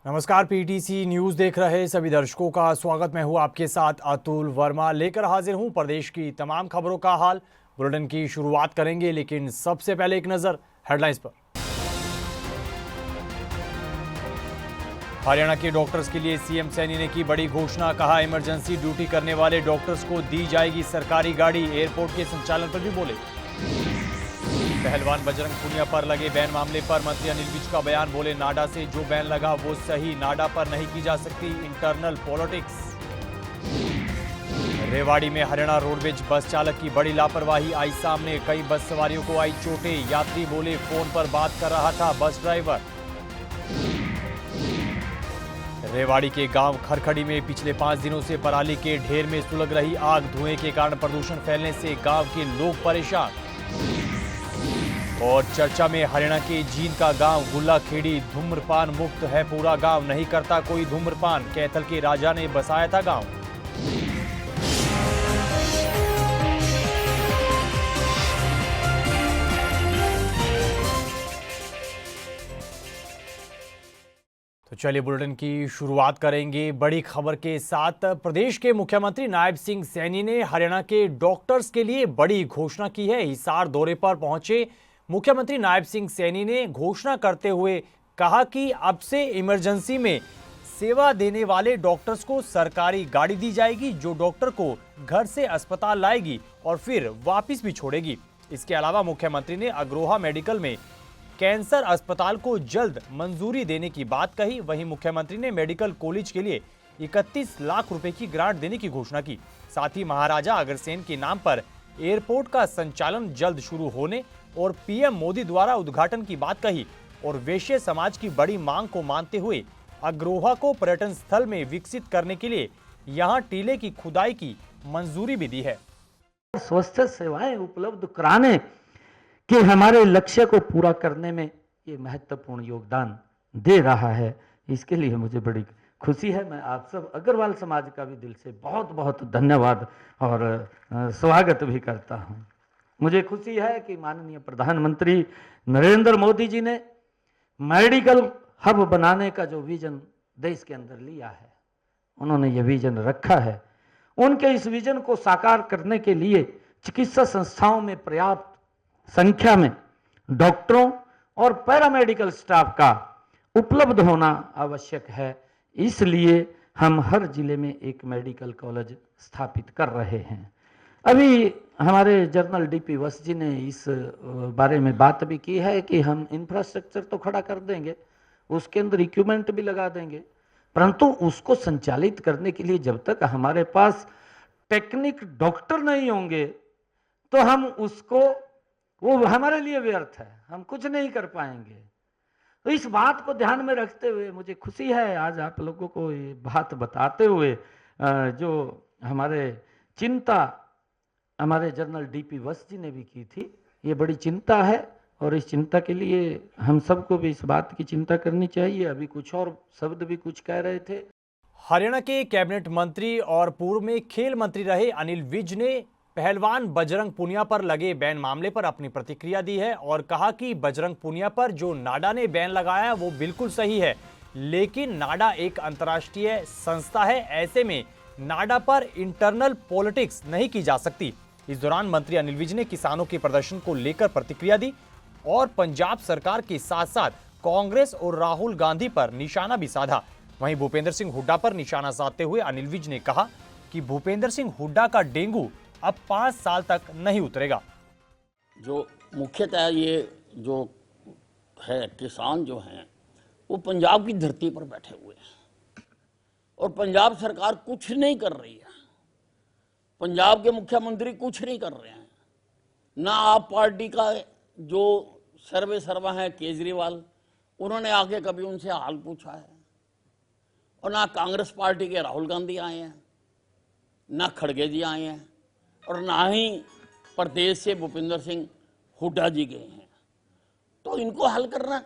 नमस्कार, PTC news देख रहे सभी दर्शकों का स्वागत। मैं हूं आपके साथ अतुल वर्मा, लेकर हाजिर हूं प्रदेश की तमाम खबरों का हाल। बुलेटिन की शुरुआत करेंगे, लेकिन सबसे पहले एक नजर हेडलाइंस पर। हरियाणा के डॉक्टर्स के लिए सीएम सैनी ने की बड़ी घोषणा। कहा, इमरजेंसी ड्यूटी करने वाले डॉक्टर्स को दी जाएगी सरकारी गाड़ी। एयरपोर्ट के संचालन पर भी बोले। पहलवान बजरंग पुनिया पर लगे बैन मामले पर मंत्री अनिल विज का बयान। बोले, नाडा से जो बैन लगा वो सही, नाडा पर नहीं की जा सकती इंटरनल पॉलिटिक्स। रेवाड़ी में हरियाणा रोडवेज बस चालक की बड़ी लापरवाही आई सामने। कई बस सवारियों को आई चोटें। यात्री बोले, फोन पर बात कर रहा था बस ड्राइवर। रेवाड़ी के गांव खरखड़ी में पिछले 5 दिनों से पराली के ढेर में सुलग रही आग। धुएं के कारण प्रदूषण फैलने से गांव के लोग परेशान। और चर्चा में हरियाणा के जींद का गांव गुल्लाखेड़ी। धूम्रपान मुक्त है पूरा गांव, नहीं करता कोई धूम्रपान। कैथल के राजा ने बसाया था गांव। तो चलिए बुलेटिन की शुरुआत करेंगे बड़ी खबर के साथ। प्रदेश के मुख्यमंत्री नायब सिंह सैनी ने हरियाणा के डॉक्टर्स के लिए बड़ी घोषणा की है। हिसार दौरे पर पहुंचे मुख्यमंत्री नायब सिंह सैनी ने घोषणा करते हुए कहा कि अब से इमरजेंसी में सेवा देने वाले डॉक्टर्स को सरकारी गाड़ी दी जाएगी, जो डॉक्टर को घर से अस्पताल लाएगी और फिर वापस भी छोड़ेगी। इसके अलावा मुख्यमंत्री ने अग्रोहा मेडिकल में कैंसर अस्पताल को जल्द मंजूरी देने की बात कही। वहीं मुख्यमंत्री ने मेडिकल कॉलेज के लिए 31 लाख रुपए की ग्रांट देने की घोषणा की। साथ ही महाराजा अग्रसेन के नाम पर एयरपोर्ट का संचालन जल्द शुरू होने और पीएम मोदी द्वारा उद्घाटन की बात कही। और वैश्य समाज की बड़ी मांग को मानते हुए अग्रोहा को पर्यटन स्थल में विकसित करने के लिए यहां टीले की खुदाई की मंजूरी भी दी है। स्वास्थ्य सेवाएं उपलब्ध कराने के हमारे लक्ष्य को पूरा करने में ये महत्वपूर्ण योगदान दे रहा है। इसके लिए मुझे बड़ी खुशी है। मैं आप सब अग्रवाल समाज का भी दिल से बहुत बहुत धन्यवाद और स्वागत भी करता हूँ। मुझे खुशी है कि माननीय प्रधानमंत्री नरेंद्र मोदी जी ने मेडिकल हब बनाने का जो विजन देश के अंदर लिया है, उन्होंने ये विजन रखा है। उनके इस विजन को साकार करने के लिए चिकित्सा संस्थाओं में पर्याप्त संख्या में डॉक्टरों और पैरामेडिकल स्टाफ का उपलब्ध होना आवश्यक है। इसलिए हम हर जिले में एक मेडिकल कॉलेज स्थापित कर रहे हैं। अभी हमारे जनरल डीपी वत्स जी ने इस बारे में बात भी की है कि हम इंफ्रास्ट्रक्चर तो खड़ा कर देंगे, उसके अंदर इक्विपमेंट भी लगा देंगे, परंतु उसको संचालित करने के लिए जब तक हमारे पास टेक्निक डॉक्टर नहीं होंगे तो हम उसको, वो हमारे लिए व्यर्थ है, हम कुछ नहीं कर पाएंगे। तो इस बात को ध्यान में रखते हुए मुझे खुशी है आज आप लोगों को ये बात बताते हुए, जो हमारे चिंता हमारे जनरल डीपी वत्स जी ने भी की थी, ये बड़ी चिंता है और इस चिंता के लिए हम सबको भी इस बात की चिंता करनी चाहिए। अभी कुछ और शब्द भी कुछ कह रहे थे। हरियाणा के कैबिनेट मंत्री और पूर्व में खेल मंत्री रहे अनिल विज ने पहलवान बजरंग पुनिया पर लगे बैन मामले पर अपनी प्रतिक्रिया दी है और कहा कि बजरंग पुनिया पर जो नाडा ने बैन लगाया वो बिल्कुल सही है, लेकिन नाडा एक अंतर्राष्ट्रीय संस्था है, ऐसे में नाडा पर इंटरनल पॉलिटिक्स नहीं की जा सकती। इस दौरान मंत्री अनिल विज ने किसानों के प्रदर्शन को लेकर प्रतिक्रिया दी और पंजाब सरकार के साथ साथ कांग्रेस और राहुल गांधी पर निशाना भी साधा। वहीं भूपेंद्र सिंह हुड्डा पर निशाना साधते हुए अनिल विज ने कहा कि भूपेंद्र सिंह हुड्डा का डेंगू अब 5 साल तक नहीं उतरेगा। जो मुख्यतः ये जो है किसान जो हैं वो पंजाब की धरती पर बैठे हुए हैं और पंजाब सरकार कुछ नहीं कर रही है। पंजाब के मुख्यमंत्री कुछ नहीं कर रहे हैं। ना आप पार्टी का जो सर्वे सर्वा है केजरीवाल, उन्होंने आके कभी उनसे हाल पूछा है, और ना कांग्रेस पार्टी के राहुल गांधी आए हैं, ना खड़गे जी आए हैं, और ना ही प्रदेश से भूपेंद्र सिंह हुड्डा जी गए हैं। तो इनको हल करना,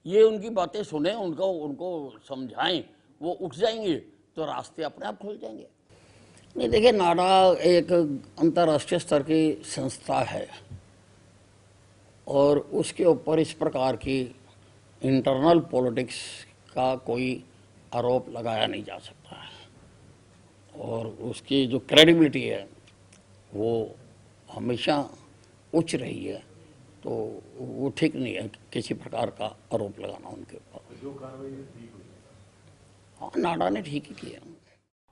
ये उनकी बातें सुने, उनको समझाएं, वो उठ जाएंगे तो रास्ते अपने आप खुल जाएंगे। नहीं, देखिए, नाडा एक अंतर्राष्ट्रीय स्तर की संस्था है और उसके ऊपर इस प्रकार की इंटरनल पॉलिटिक्स का कोई आरोप लगाया नहीं जा सकता है और उसकी जो क्रेडिबिलिटी है वो हमेशा उच्च रही है, तो वो ठीक नहीं है किसी प्रकार का आरोप लगाना उनके ऊपर। हाँ, नाडा ने ठीक ही किया।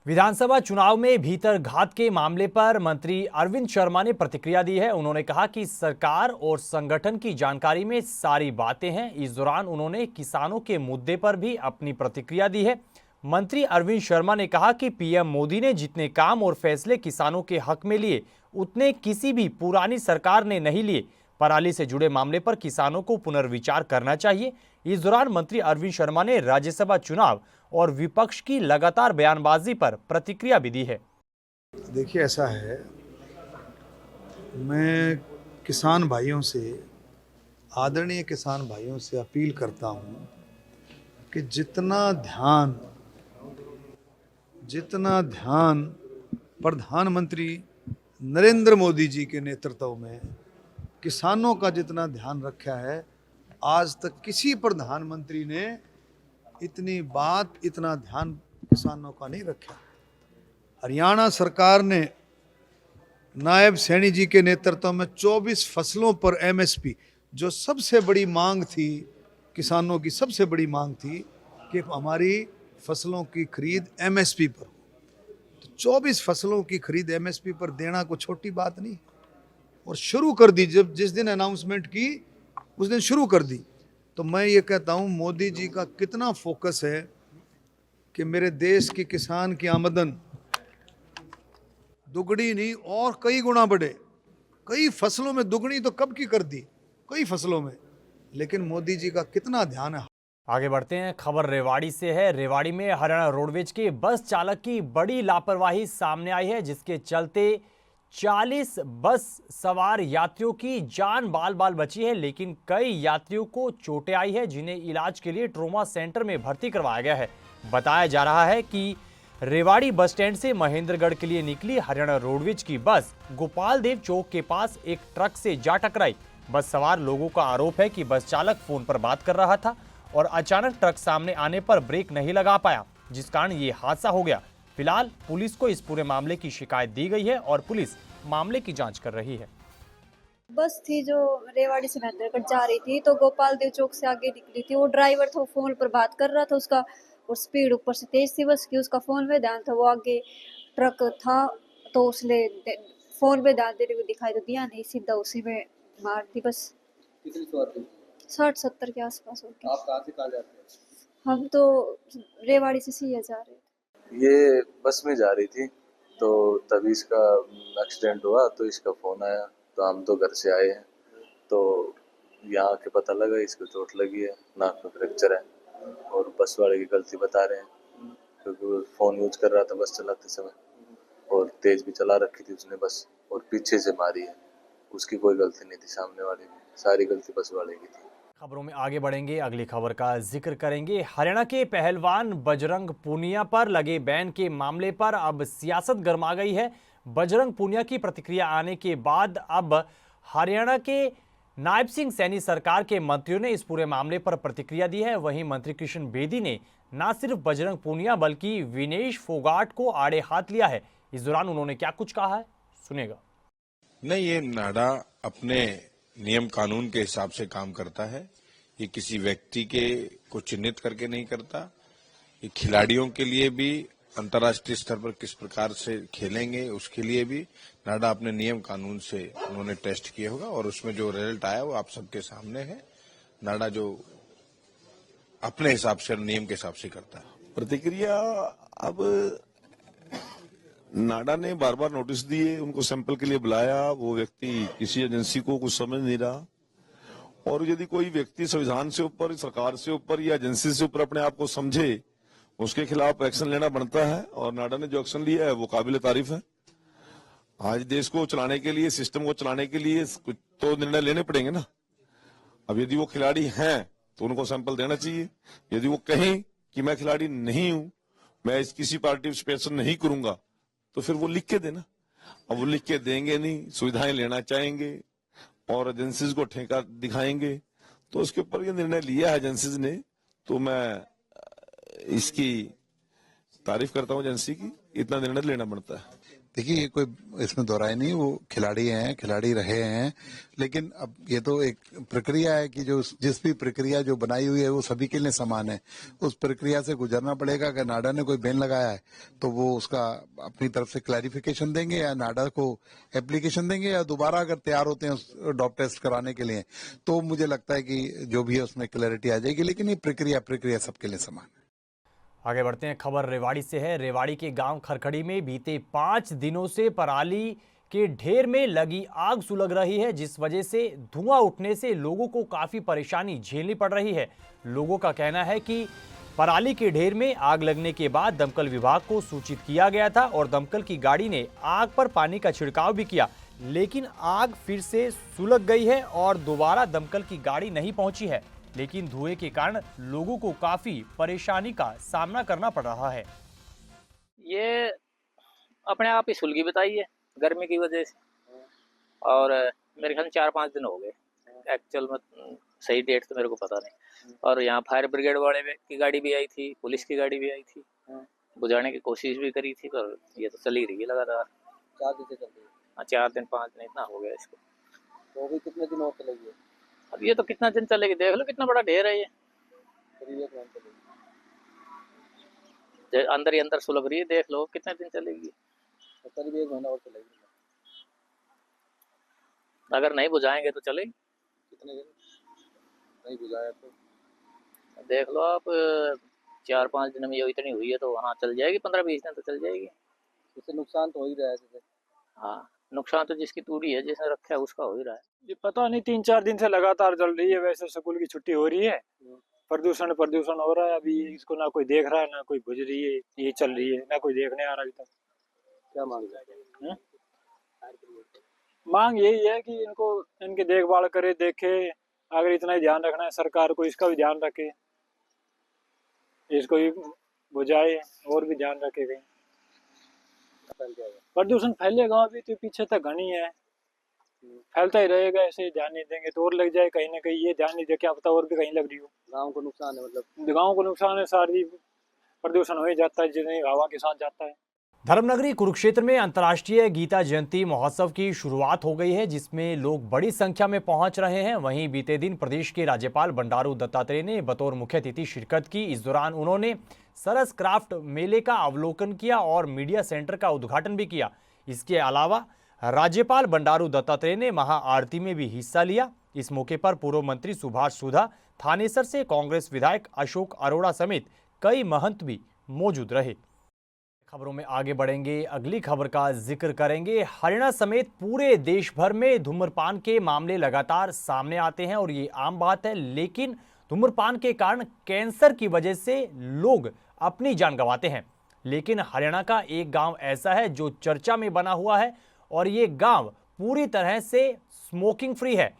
विधानसभा चुनाव में भीतर घात के मामले पर मंत्री अरविंद शर्मा ने प्रतिक्रिया दी है। उन्होंने कहा कि सरकार और संगठन की जानकारी में सारी बातें हैं। इस दौरान उन्होंने किसानों के मुद्दे पर भी अपनी प्रतिक्रिया दी है। मंत्री अरविंद शर्मा ने कहा कि पीएम मोदी ने जितने काम और फैसले किसानों के हक में लिए उतने किसी भी पुरानी सरकार ने नहीं लिए। पराली से जुड़े मामले पर किसानों को पुनर्विचार करना चाहिए। इस दौरान मंत्री अरविंद शर्मा ने राज्यसभा चुनाव और विपक्ष की लगातार बयानबाजी पर प्रतिक्रिया भी दी है। देखिए, ऐसा है, मैं किसान भाइयों से, आदरणीय किसान भाइयों से अपील करता हूं कि जितना ध्यान प्रधानमंत्री नरेंद्र मोदी जी के नेतृत्व में किसानों का जितना ध्यान रखा है, आज तक किसी प्रधानमंत्री ने इतना ध्यान किसानों का नहीं रखा। हरियाणा सरकार ने नायब सैनी जी के नेतृत्व में 24 फसलों पर एमएसपी, जो सबसे बड़ी मांग थी, किसानों की सबसे बड़ी मांग थी कि हमारी फसलों की खरीद एमएसपी पर हो, तो 24 फसलों की खरीद एमएसपी पर देना कोई छोटी बात नहीं, और शुरू कर दी। जब जिस दिन अनाउंसमेंट की उस दिन शुरू कर दी। तो मैं ये कहता हूँ, मोदी जी का कितना फोकस है कि मेरे देश के किसान की आमदन दुगनी नहीं और कई गुना बढ़े। कई फसलों में दुगनी तो कब की कर दी, कई फसलों में, लेकिन मोदी जी का कितना ध्यान है। आगे बढ़ते हैं, खबर रेवाड़ी से है। रेवाड़ी में हरियाणा रोडवेज के बस चालक की बड़ी लापरवाही सामने आई है, जिसके चलते 40 बस सवार यात्रियों की जान बाल बाल बची है, लेकिन कई यात्रियों को चोटें आई है, जिन्हें इलाज के लिए ट्रॉमा सेंटर में भर्ती करवाया गया है। बताया जा रहा है कि रेवाड़ी बस स्टैंड से महेंद्रगढ़ के लिए निकली हरियाणा रोडवेज की बस गोपाल देव चौक के पास एक ट्रक से जा टकराई। बस सवार लोगों का आरोप है कि बस चालक फोन पर बात कर रहा था और अचानक ट्रक सामने आने पर ब्रेक नहीं लगा पाया, जिस कारण ये हादसा हो गया। फिलहाल पुलिस को इस पूरे मामले की शिकायत दी गई है और पुलिस मामले की जांच कर रही है। बस थी जो रेवाड़ी से महेंद्रगढ़ जा रही थी, तो गोपाल देव चौक से आगे निकली थी। वो ड्राइवर था, फोन पर बात कर रहा था उसका, और स्पीड ऊपर से तेज थी बस की, उसका फोन पे ध्यान था। वो आगे ट्रक था तो उसने फोन पे ध्यान देते हुए दिखाई तो दिया नहीं, सीधा उसी में मार दी बस। कितनी सवार थी? 60-70 के आसपास होगी। आप कहाँ से कहाँ जाते हैं? हम तो रेवाड़ी से सिया जा रहे थे। ये बस में जा रही थी, तो तभी इसका एक्सीडेंट हुआ, तो इसका फोन आया, तो हम तो घर से आए हैं, तो यहाँ आके पता लगा इसको चोट लगी है, नाक में फ्रैक्चर है, और बस वाले की गलती बता रहे हैं, क्योंकि वो फ़ोन यूज कर रहा था बस चलाते समय, और तेज़ भी चला रखी थी उसने बस, और पीछे से मारी है। उसकी कोई गलती नहीं थी, सामने वाले की, सारी गलती बस वाले की थी। खबरों में आगे बढ़ेंगे, अगली खबर का जिक्र करेंगे। हरियाणा के पहलवान बजरंग पूनिया पर लगे बैन के मामले पर अब सियासत गर्मा गई है। बजरंग पूनिया की प्रतिक्रिया आने के बाद अब हरियाणा के नायब सिंह सैनी सरकार के मंत्रियों ने इस पूरे मामले पर प्रतिक्रिया दी है। वहीं मंत्री कृष्ण बेदी ने न सिर्फ बजरंग पूनिया बल्कि विनेश फोगाट को आड़े हाथ लिया है। इस दौरान उन्होंने क्या कुछ कहा है, सुनेगा। नहीं, ये नाडा अपने नियम कानून के हिसाब से काम करता है। ये किसी व्यक्ति के को चिन्हित करके नहीं करता। ये खिलाड़ियों के लिए भी अंतर्राष्ट्रीय स्तर पर किस प्रकार से खेलेंगे उसके लिए भी नाडा अपने नियम कानून से उन्होंने टेस्ट किया होगा, और उसमें जो रिजल्ट आया वो आप सबके सामने है। नाडा जो अपने हिसाब से नियम के हिसाब से करता है। प्रतिक्रिया अब नाडा ने बार बार नोटिस दिए, उनको सैंपल के लिए बुलाया, वो व्यक्ति किसी एजेंसी को कुछ समझ नहीं रहा, और यदि कोई व्यक्ति संविधान से ऊपर, सरकार से ऊपर या एजेंसी से ऊपर अपने आप को समझे, उसके खिलाफ एक्शन लेना बनता है, और नाडा ने जो एक्शन लिया है वो काबिल तारीफ है। आज देश को चलाने के लिए, सिस्टम को चलाने के लिए कुछ तो निर्णय लेने पड़ेंगे ना। अब यदि वो खिलाड़ी हैं तो उनको सैंपल देना चाहिए। यदि वो कहें कि मैं खिलाड़ी नहीं हूं, मैं इस किसी पार्टिसिपेशन नहीं करूंगा, तो फिर वो लिख के देना। अब वो लिख के देंगे नहीं, सुविधाएं लेना चाहेंगे और एजेंसीज को ठेका दिखाएंगे, तो उसके ऊपर ये निर्णय लिया है एजेंसीज ने। तो मैं इसकी तारीफ करता हूँ एजेंसी की, इतना निर्णय लेना पड़ता है। देखिए, ये कोई इसमें दोहराई नहीं, वो खिलाड़ी हैं, खिलाड़ी रहे हैं, लेकिन अब ये तो एक प्रक्रिया है कि जो जिस भी प्रक्रिया जो बनाई हुई है वो सभी के लिए समान है। उस प्रक्रिया से गुजरना पड़ेगा। अगर नाडा ने कोई बैन लगाया है तो वो उसका अपनी तरफ से क्लैरिफिकेशन देंगे, या नाडा को एप्लीकेशन देंगे, या दोबारा अगर तैयार होते हैं डॉप टेस्ट कराने के लिए, तो मुझे लगता है कि जो भी है उसमें क्लैरिटी आ जाएगी। लेकिन ये प्रक्रिया सबके लिए समान है। आगे बढ़ते हैं, खबर रेवाड़ी से है। रेवाड़ी के गांव खरखड़ी में बीते 5 दिनों से पराली के ढेर में लगी आग सुलग रही है, जिस वजह से धुआं उठने से लोगों को काफी परेशानी झेलनी पड़ रही है। लोगों का कहना है कि पराली के ढेर में आग लगने के बाद दमकल विभाग को सूचित किया गया था और दमकल की गाड़ी ने आग पर पानी का छिड़काव भी किया, लेकिन आग फिर से सुलग गई है और दोबारा दमकल की गाड़ी नहीं पहुंची है। लेकिन धुएं के कारण लोगों को काफी परेशानी का सामना करना पड़ रहा है। ये अपने आप ही सुलगी बताई है गर्मी की वजह से, और मेरे ख्याल 4-5 दिन हो गए। एक्चुअल में सही डेट तो मेरे को पता नहीं। और यहाँ फायर ब्रिगेड वाले की गाड़ी भी आई थी, पुलिस की गाड़ी भी आई थी, बुझाने की कोशिश भी करी थी, पर ये तो चल ही रही है लगातार। 4 दिन से चल रही है। हाँ, 4 दिन 5 दिन इतना हो गया इसको। तो अभी कितने दिन और चलेगी? अब ये तो कितना दिन चलेगी, देख लो कितना बड़ा ढेर है ये। करीब 1 महीना चलेगी। अंदर ही अंदर सुलग रही है, देख लो कितने दिन चलेगी। तो करीब 1 महीना और चलेगी। अगर नहीं बुझाएंगे तो चलेगी। कितने दिन नहीं बुझाया तो देख लो आप, 4-5 दिन में ये इतनी हुई है तो हाँ चल जाएगी, 15-20 दिन तो चल जाएगी। इससे नुकसान तो हो ही रहा है। जैसे हाँ, नुकसान तो जिसकी तूड़ी है, जिसने रखा है, उसका हो ही रहा है। ये पता नहीं 3-4 दिन से लगातार चल रही है। वैसे स्कूल की छुट्टी हो रही है, प्रदूषण हो रहा है। अभी इसको ना कोई देख रहा है, ना कोई बुझ रही है, ये चल रही है, ना कोई देखने आ रहा अभी तक। क्या मांग रहे हैं? मांग यही है कि इनको इनकी देखभाल करे, देखे। अगर इतना ही ध्यान रखना है सरकार को, इसका भी ध्यान रखे, इसको भी बुझाए और भी ध्यान रखे कहीं। प्रदूषण फैलेगा अभी तो पीछे तक घनी है, फैलता ही रहेगा। ऐसे ध्यान नहीं देंगे तो और लग जाए कहीं ना कहीं। ये ध्यान नहीं दे, क्या पता और भी कहीं लग रही हो। गाँव को नुकसान है, मतलब गाँव को नुकसान है। सारी प्रदूषण हो ही जाता है जितनी हवा के साथ जाता है। धर्मनगरी कुरुक्षेत्र में अंतर्राष्ट्रीय गीता जयंती महोत्सव की शुरुआत हो गई है, जिसमें लोग बड़ी संख्या में पहुंच रहे हैं। वहीं बीते दिन प्रदेश के राज्यपाल बंडारू दत्तात्रेय ने बतौर मुख्य अतिथि शिरकत की। इस दौरान उन्होंने सरस क्राफ्ट मेले का अवलोकन किया और मीडिया सेंटर का उद्घाटन भी किया। इसके अलावा राज्यपाल बंडारू दत्तात्रेय ने महाआरती में भी हिस्सा लिया। इस मौके पर पूर्व मंत्री सुभाष सुधा, थानेसर से कांग्रेस विधायक अशोक अरोड़ा समेत कई महंत भी मौजूद रहे। खबरों में आगे बढ़ेंगे, अगली खबर का जिक्र करेंगे। हरियाणा समेत पूरे देश भर में धूम्रपान के मामले लगातार सामने आते हैं और ये आम बात है, लेकिन धूम्रपान के कारण कैंसर की वजह से लोग अपनी जान गंवाते हैं। लेकिन हरियाणा का एक गांव ऐसा है जो चर्चा में बना हुआ है और ये गांव पूरी तरह से स्मोकिंग फ्री है।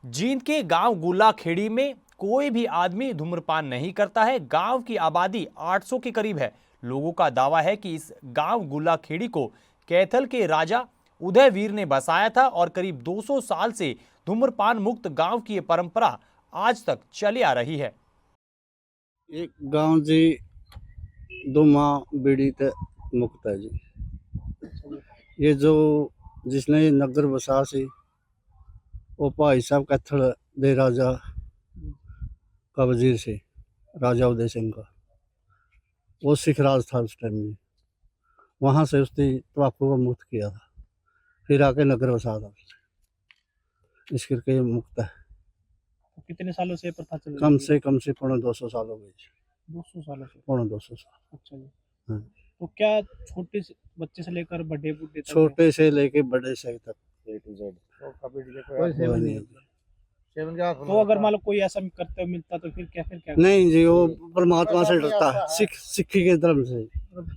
जींद के गांव गुल्लाखेड़ी में कोई भी आदमी धूम्रपान नहीं करता है। गांव की आबादी 800 के करीब है। लोगों का दावा है कि इस गांव गुल्लाखेड़ी को कैथल के राजा उदयवीर ने बसाया था और करीब 200 साल से धूम्रपान मुक्त गांव की ये परंपरा आज तक चली आ रही है। एक गांव जी धुआं बीड़ी ते मुक्त है जी। ये जो जिसने नगर बसा सी वो भाई साहब कैथल दे राजा का वजीर से, राजा उदय सिंह का। वो सिख राज था उस टाइम में, वहाँ से उसने तंबाकू को मुक्त किया था, फिर आके नगर बसा था। इस करके मुक्त है। तो कितने सालों से प्रथा चल रही है? कम से पौने 200 साल हो गए। 200 सालों से? पौने 200 साल। अच्छा जी। हाँ। तो क्या छोटे बच्चे से लेकर बड़े बूढ़े तक? छोटे से लेके बड़े से तक A to Z। तो अगर मान लो कोई ऐसा करते मिलता तो फिर क्या? नहीं जी, वो परमात्मा से डरता है। सिक्खी के धर्म से,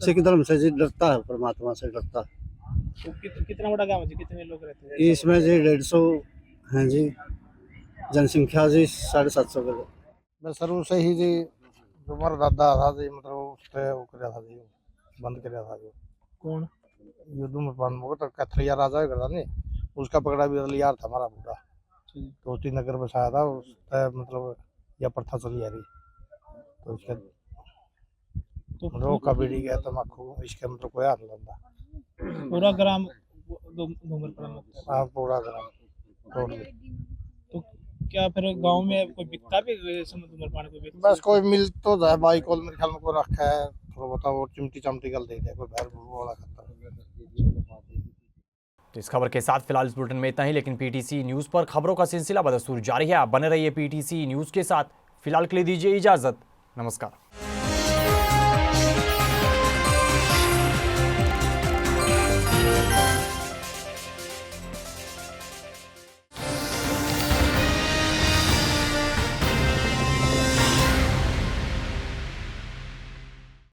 सिख धर्म से जी डरता है, परमात्मा से डरता है। तो कितना बड़ा गांव है जी? कितने लोग रहते हैं इसमें जी? 150 हैं जी, जनसंख्या जी 750 के। मैं शुरू से ही जी जो हमारा दादा था जी, मतलब उससे वो कर था जी, बंद कर था जो। कौन? ये धूम्रपान तो कैथलिया राजा करता नहीं, उसका पकड़ा भी अदलियार था हमारा पूरा। तो उसी नगर बसाया था, उस मतलब यह प्रथा चली आ रही। तो उसके रोग का बीड़ी गया तम्बाकू इसके अंदर कोई हाथ लंदा पूरा ग्राम धूम्रपान मुक्त है। हाँ पूरा ग्राम टोटली। तो क्या फिर गांव में कोई बिकता भी धूम्रपान को बिकता? बस कोई मिल तो जाए बाइक कॉल मेरे ख्याल में को रखा है थोड़ा बहुत वो चिमटी चमटी गल दे कोई बाहर वाला खाता है। तो इस खबर के साथ फिलहाल इस बुलेटिन में इतना ही, लेकिन पीटीसी न्यूज पर खबरों का सिलसिला बदस्तूर जारी है। आप बने रहिए पीटीसी न्यूज के साथ। फिलहाल के लिए दीजिए इजाजत। नमस्कार।